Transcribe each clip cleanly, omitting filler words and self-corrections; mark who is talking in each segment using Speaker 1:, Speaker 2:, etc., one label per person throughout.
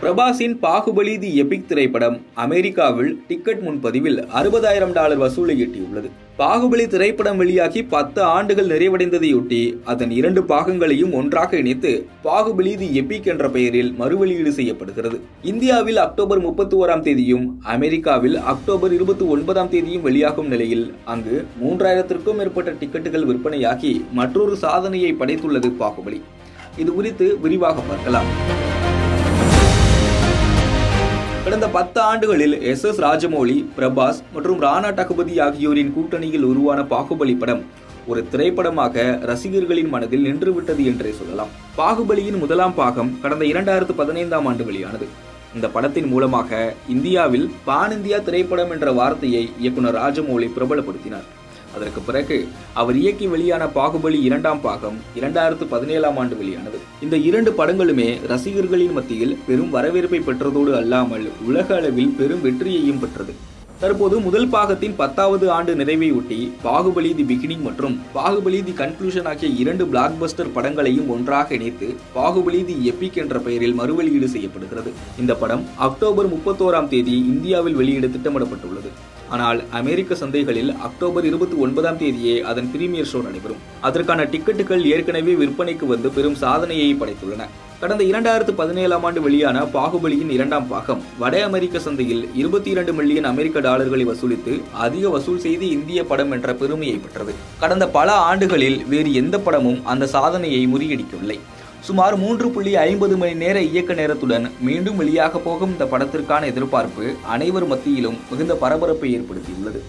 Speaker 1: பிரபாஸின் பாகுபலி தி Epic திரைப்படம் அமெரிக்காவில் ticket முன்பதிவில் $60,000 வசூலை எட்டியுள்ளது. பாகுபலி திரைப்படம் வெளியாகி 10 ஆண்டுகள் நிறைவடைந்ததையொட்டி அதன் 2 பாகங்களையும் ஒன்றாக இணைத்து பாகுபலி தி எபிக் என்ற பெயரில் மறுவெளியீடு செய்யப்படுகிறது. இந்தியாவில் அக்டோபர் 31ஆம் தேதியும் அமெரிக்காவில் அக்டோபர் 29ஆம் தேதியும் வெளியாகும் நிலையில் அங்கு 3000க்கும் மேற்பட்ட டிக்கெட்டுகள் விற்பனையாகி மற்றொரு சாதனையை படைத்துள்ளது பாகுபலி. இது குறித்து விரிவாக பார்க்கலாம். கடந்த 10 ஆண்டுகளில் SS ராஜமௌலி, பிரபாஸ் மற்றும் ராணா டகுபதி ஆகியோரின் கூட்டணியில் உருவான பாகுபலி படம் ஒரு திரைப்படமாக ரசிகர்களின் மனதில் நின்றுவிட்டது என்றே சொல்லலாம். பாகுபலியின் முதலாம் பாகம் கடந்த 2015ஆம் ஆண்டு வெளியானது. இந்த படத்தின் மூலமாக இந்தியாவில் பான் இந்தியா திரைப்படம் என்ற வார்த்தையை இயக்குனர் ராஜமௌலி பிரபலப்படுத்தினார். அதற்கு பிறகு அவர் இயக்கி வெளியான பாகுபலி 2ஆம் பாகம் 2017ஆம் ஆண்டு வெளியானது. இந்த 2 படங்களுமே ரசிகர்களின் மத்தியில் பெரும் வரவேற்பை பெற்றதோடு அல்லாமல் உலக அளவில் பெரும் வெற்றியையும் பெற்றது. தற்போது முதல் பாகத்தின் 10வது ஆண்டு நிறைவை ஒட்டி பாகுபலி தி பிகினிங் மற்றும் பாகுபலி தி கன்க்ளூஷன் ஆகிய 2 பிளாக் பஸ்டர் படங்களையும் ஒன்றாக இணைத்து பாகுபலி தி எபிக் என்ற பெயரில் மறுவெளியீடு செய்யப்படுகிறது. இந்த படம் அக்டோபர் 31ஆம் தேதி இந்தியாவில் வெளியிட திட்டமிடப்பட்டுள்ளது. ஆனால் அமெரிக்க சந்தைகளில் அக்டோபர் 29ஆம் தேதியே அதன் பிரீமியர் ஷோ நடைபெறும். அதற்கான டிக்கெட்டுகள் ஏற்கனவே விற்பனைக்கு வந்து பெரும் சாதனையை படைத்துள்ளன. கடந்த 2017ஆம் ஆண்டு வெளியான பாகுபலியின் 2ஆம் பாகம் வட அமெரிக்க சந்தையில் $22 மில்லியன் அமெரிக்க வசூலித்து அதிக வசூல் செய்து இந்திய படம் என்ற பெருமையை பெற்றது. கடந்த பல ஆண்டுகளில் வேறு எந்த படமும் அந்த சாதனையை முறியடிக்கவில்லை. சுமார் 3.50 மணி நேர இயக்க நேரத்துடன் மீண்டும் வெளியாக போகும் இந்த படத்திற்கான எதிர்பார்ப்பு அனைவர் மத்தியிலும் மிகுந்த பரபரப்பை ஏற்படுத்தியுள்ளது.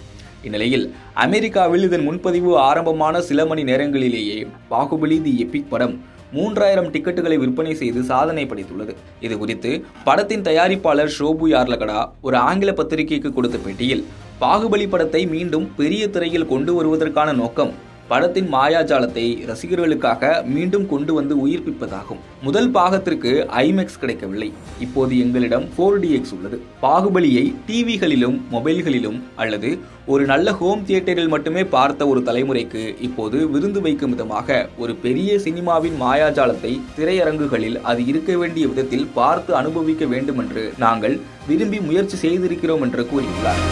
Speaker 1: இந்நிலையில் அமெரிக்காவில் இதன் முன்பதிவு ஆரம்பமான சில மணி நேரங்களிலேயே பாகுபலி தி எபிக் படம் 3000 டிக்கெட்டுகளை விற்பனை செய்து சாதனை படைத்துள்ளது. இது குறித்து படத்தின் தயாரிப்பாளர் ஷோபு யார்லகடா ஒரு ஆங்கில பத்திரிகைக்கு கொடுத்த பேட்டியில் பாகுபலி படத்தை மீண்டும் பெரிய திரையில் கொண்டு வருவதற்கான நோக்கம் படத்தின் மாயாஜாலத்தை ரசிகர்களுக்காக மீண்டும் கொண்டு வந்து உயிர்ப்பிப்பதாகும். முதல் பாகத்திற்கு ஐமேக்ஸ் கிடைக்கவில்லை. இப்போது எங்களிடம் 4DX உள்ளது. பாகுபலியை டிவிகளிலும் மொபைல்களிலும் அல்லது ஒரு நல்ல ஹோம் தியேட்டரில் மட்டுமே பார்த்த ஒரு தலைமுறைக்கு இப்போது விருந்து வைக்கும் விதமாக ஒரு பெரிய சினிமாவின் மாயாஜாலத்தை திரையரங்குகளில் அது இருக்க வேண்டிய விதத்தில் பார்த்து அனுபவிக்க வேண்டும் என்று நாங்கள் விரும்பி முயற்சி செய்திருக்கிறோம் என்று கூறியுள்ளார்.